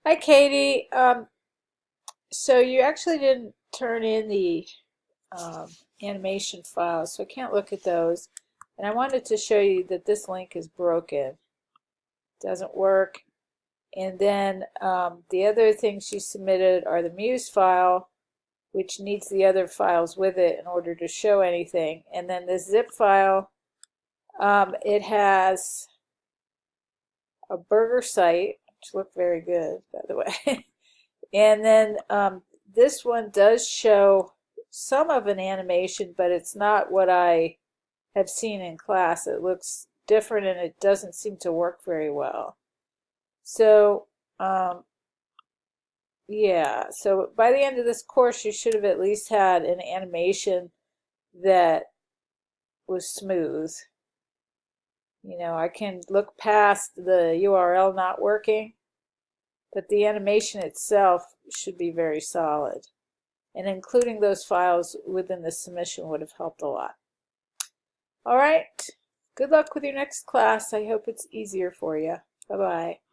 Hi, Katie. So you actually didn't turn in the um, animation files, so I can't look at those. And I wanted to show you that this link is broken. Doesn't work. And then the other things she submitted are the Muse file, which needs the other files with it in order to show anything. And then this zip file, it has a burger site, which looked very good, by the way. And then this one does show some of an animation, but it's not what I have seen in class. It looks different and it doesn't seem to work very well. So, um, yeah, so by the end of this course, you should have at least had an animation that was smooth. I can look past the URL not working, but the animation itself should be very solid. And including those files within the submission would have helped a lot. All right, good luck with your next class. I hope it's easier for you. Bye-bye.